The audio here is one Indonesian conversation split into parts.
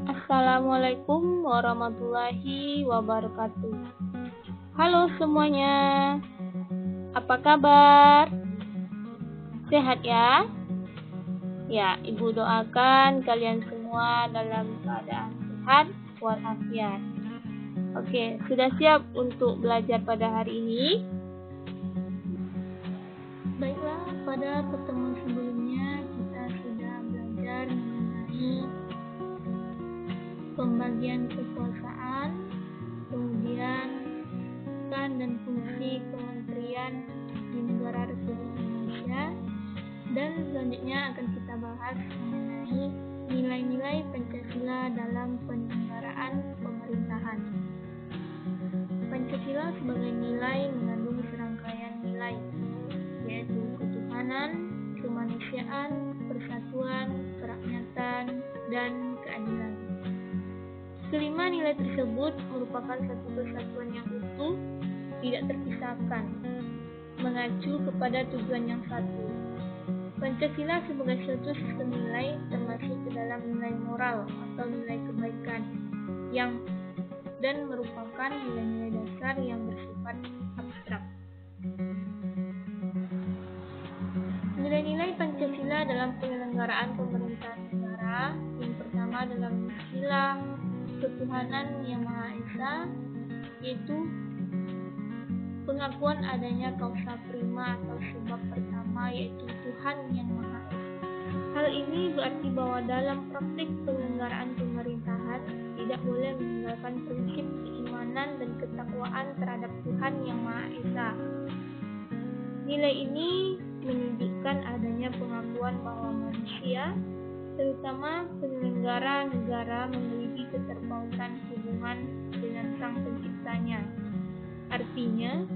Assalamualaikum warahmatullahi wabarakatuh. Halo semuanya, apa kabar? Sehat ya? Ya, Ibu doakan kalian semua dalam keadaan sehat walafiat. Oke, sudah siap untuk belajar pada hari ini? Baiklah, pada pertemuan sebelumnya kita sudah belajar mengenai pembagian kekuasaan, kemudian peran dan fungsi kementerian di negara Republik Indonesia, dan selanjutnya akan kita bahas mengenai nilai-nilai Pancasila dalam penyelenggaraan pemerintahan. Pancasila sebagai nilai mengandung serangkaian nilai, yaitu ketuhanan, kemanusiaan, persatuan, kerakyatan, dan keadilan. Kelima nilai tersebut merupakan satu kesatuan yang utuh, tidak terpisahkan, mengacu kepada tujuan yang satu. Pancasila sebagai suatu sistem nilai termasuk ke dalam nilai moral atau nilai kebaikan dan merupakan nilai-nilai dasar yang bersifat abstrak. Nilai-nilai Pancasila dalam penyelenggaraan pemerintahan negara, yang pertama dalam sila ketuhanan yang Maha Esa, yaitu pengakuan adanya kausa prima atau sebab pertama, yaitu Tuhan yang Maha Esa. Hal ini berarti bahwa dalam praktik penyelenggaraan pemerintahan tidak boleh meninggalkan prinsip keimanan dan ketakwaan terhadap Tuhan yang Maha Esa. Nilai ini menunjukkan adanya pengakuan bahwa manusia, terutama penyelenggara negara, memiliki keterkaitan hubungan dengan Sang Penciptanya. Artinya,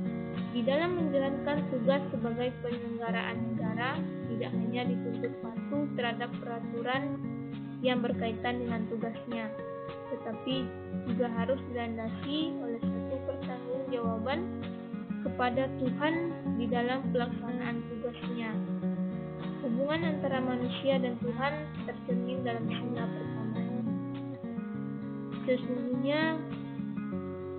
di dalam menjalankan tugas sebagai penyelenggaraan negara, tidak hanya dituntut patuh terhadap peraturan yang berkaitan dengan tugasnya, tetapi juga harus dilandasi oleh suatu pertanggungjawaban kepada Tuhan di dalam pelaksanaan tugasnya. Hubungan antara manusia dan Tuhan tercermin dalam sila pertama ini. Sesungguhnya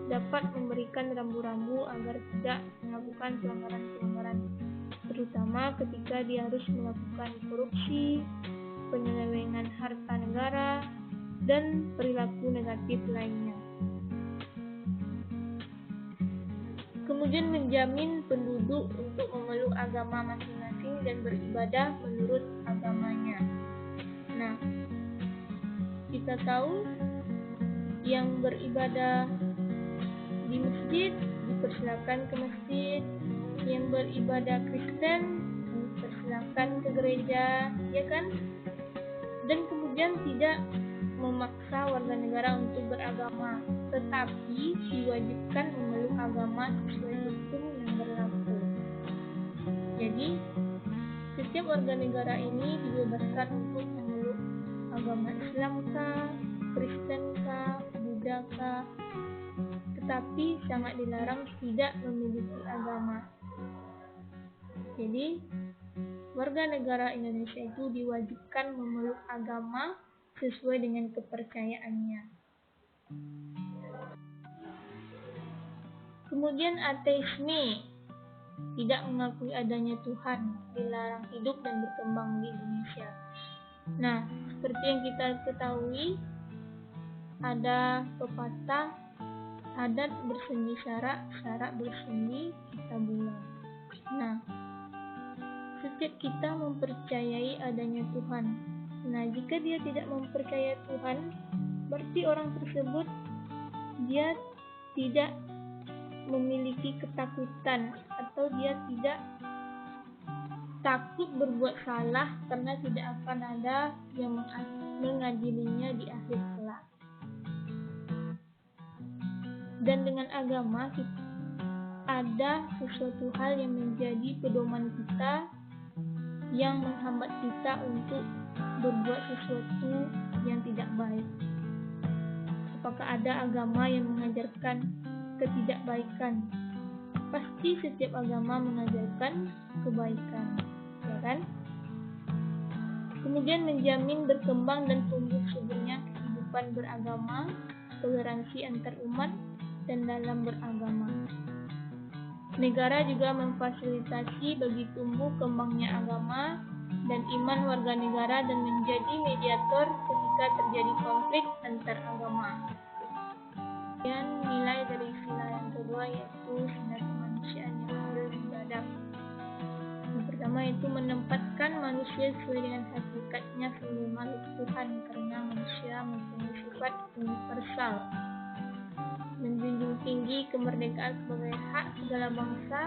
dapat memberikan rambu-rambu agar tidak melakukan pelanggaran-pelanggaran, terutama ketika dia harus melakukan korupsi, penyelewengan harta negara, dan perilaku negatif lainnya. Kemudian menjamin penduduk untuk memeluk agama masing-masing dan beribadah menurut agamanya. Nah, kita tahu yang beribadah di masjid dipersilakan ke masjid, yang beribadah Kristen dipersilakan ke gereja, ya kan? Dan kemudian tidak memaksa warga negara untuk beragama, tetapi diwajibkan memeluk agama sesuai hukum yang berlaku. Jadi, setiap warga negara ini dibebaskan untuk memeluk agama Islam kah, Kristen kah, Buddha kah, tetapi sangat dilarang tidak memiliki agama. Jadi, warga negara Indonesia itu diwajibkan memeluk agama sesuai dengan kepercayaannya. Kemudian ateisme, tidak mengakui adanya Tuhan, dilarang hidup dan berkembang di Indonesia. Nah, seperti yang kita ketahui, ada pepatah, adat bersendi syarak, syarak bersendi kita bulan. Nah, setiap kita mempercayai adanya Tuhan. Nah, jika dia tidak mempercayai Tuhan, berarti orang tersebut dia tidak memiliki ketakutan atau dia tidak takut berbuat salah karena tidak akan ada yang mengadilinya di akhir kelak. Dan dengan agama ada sesuatu hal yang menjadi pedoman kita yang menghambat kita untuk berbuat sesuatu yang tidak baik. Apakah ada agama yang mengajarkan ketidakbaikan? Pasti setiap agama mengajarkan kebaikan, ya kan? Kemudian menjamin berkembang dan tumbuh suburnya kehidupan kehidupan beragama, toleransi antar umat, dan dalam beragama. Negara juga memfasilitasi bagi tumbuh kembangnya agama dan iman warga negara dan menjadi mediator ketika terjadi konflik antar agama. Dan nilai dari sila yang kedua yaitu sila kemanusiaan yang adil dan beradab. Yang pertama itu menempatkan manusia sesuai dengan hakikatnya sebagai makhluk Tuhan karena manusia mempunyai sifat universal. Menjunjung tinggi kemerdekaan sebagai hak segala bangsa,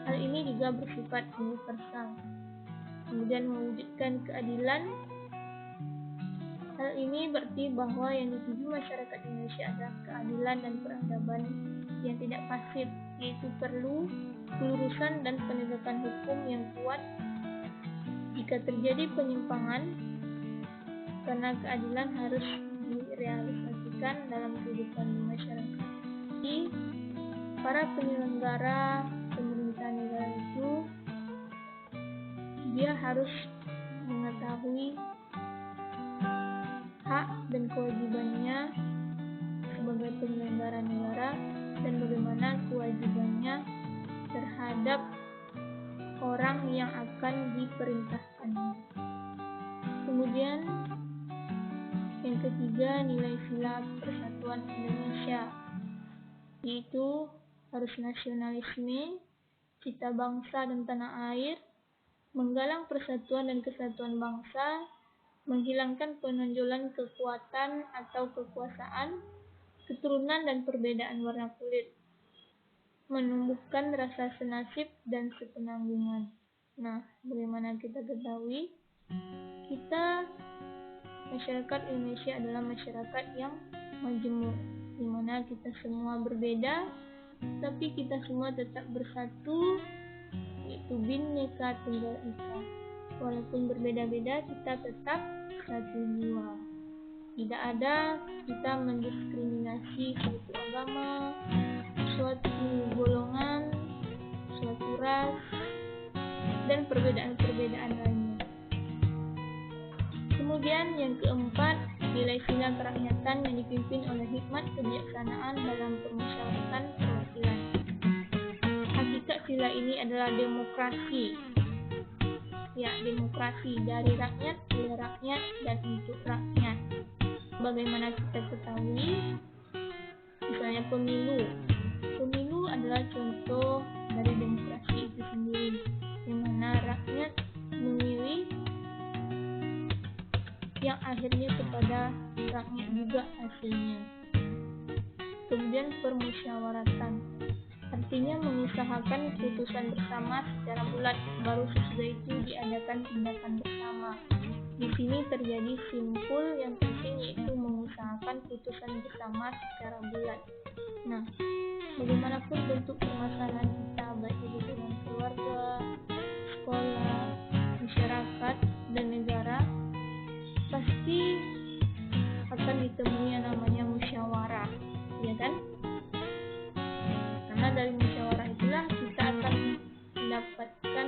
hal ini juga bersifat universal. Kemudian mewujudkan keadilan. Hal ini berarti bahwa yang dituju masyarakat Indonesia adalah keadilan dan peradaban yang tidak pasif, yaitu perlu kelurusan dan penegakan hukum yang kuat jika terjadi penyimpangan, karena keadilan harus direalisasikan dalam kehidupan masyarakat. Jadi, para penyelenggara pemerintahan negara itu dia harus mengetahui hak dan kewajibannya sebagai penyelenggara negara dan bagaimana kewajibannya terhadap orang yang akan diperintahkannya. Kemudian yang ketiga, nilai sila persatuan Indonesia, yaitu harus nasionalisme, cita bangsa dan tanah air, menggalang persatuan dan kesatuan bangsa, menghilangkan penonjolan kekuatan atau kekuasaan, keturunan dan perbedaan warna kulit, menumbuhkan rasa senasib dan sepenanggungan. Nah, bagaimana kita ketahui, masyarakat Indonesia adalah masyarakat yang majemuk, di mana kita semua berbeda, tapi kita semua tetap bersatu, yaitu Bhinneka Tunggal Ika. Walaupun berbeda-beda, kita tetap satu jiwa. Tidak ada kita mendiskriminasi suatu agama, suatu golongan, suatu ras, dan perbedaan-perbedaan lainnya. Kemudian yang keempat, nilai sila kerakyatan yang dipimpin oleh hikmat kebijaksanaan dalam permusyawaratan perwakilan. Hakikat sila ini adalah demokrasi. Ya, demokrasi dari rakyat, oleh rakyat, dan untuk rakyat. Bagaimana kita ketahui, misalnya pemilu. Pemilu adalah contoh dari demokrasi itu sendiri, di mana rakyat memilih yang akhirnya kepada rakyat juga hasilnya. Kemudian permusyawaratan, artinya mengusahakan putusan bersama secara bulat, baru sesudah itu diadakan tindakan bersama. Di sini terjadi simpul yang penting, yaitu mengusahakan putusan bersama secara bulat. Nah, bagaimanapun bentuk permasalahan kita, baik itu dengan keluarga, sekolah, masyarakat, dan negara, pasti akan ditemui yang namanya musyawarah, ya kan? Karena dari musyawarah itulah kita akan mendapatkan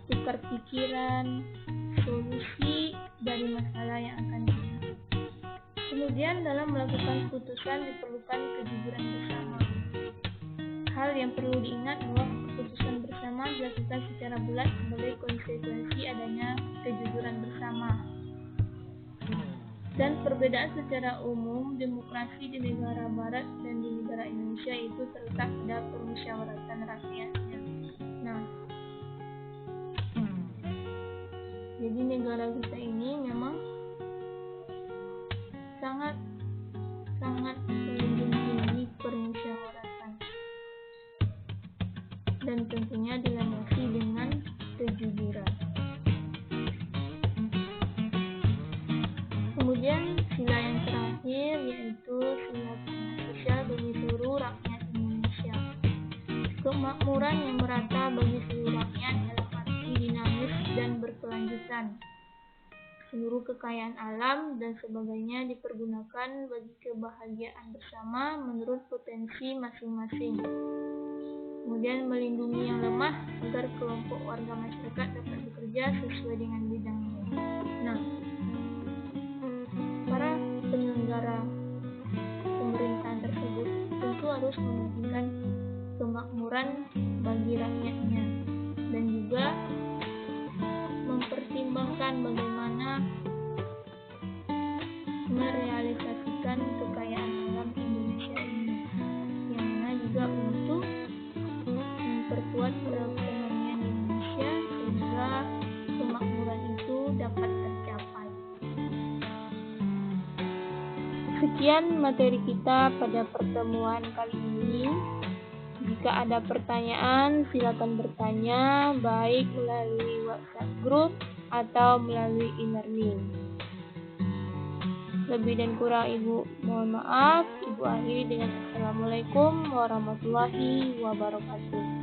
tukar pikiran, solusi dari masalah yang akan datang. Kemudian dalam melakukan putusan diperlukan kejujuran bersama. Hal yang perlu diingat bahwa keputusan bersama dilakukan secara bulat sebagai konsekuensi adanya kejujuran bersama. Dan perbedaan secara umum demokrasi di negara barat dan di negara Indonesia itu terletak pada permusyawaratan rakyatnya. Nah, jadi negara kita ini memang sangat menjunjung tinggi permusyawaratan dan tentunya dilandasi dengan kejujuran. Kemudian sila yang terakhir yaitu sila sosial bagi seluruh rakyat Indonesia. Kemakmuran yang merata bagi seluruh rakyat dalam arti dinamis dan berkelanjutan. Seluruh kekayaan alam dan sebagainya dipergunakan bagi kebahagiaan bersama menurut potensi masing-masing. Kemudian melindungi yang lemah agar kelompok warga masyarakat dapat bekerja sesuai dengan bidangnya. Nah, para harus memungkinkan kemakmuran bagi rakyatnya, dan juga mempertimbangkan bagaimana merealisasikan kekayaan alam Indonesia ini, yang mana juga untuk memperkuat perekonomian Indonesia sehingga kemakmuran itu dapat tercapai. Sekian materi kita pada pertemuan kali ini. Jika ada pertanyaan, silakan bertanya baik melalui WhatsApp group atau melalui e-learning. Lebih dan kurang Ibu mohon maaf. Ibu akhiri dengan Assalamualaikum warahmatullahi wabarakatuh.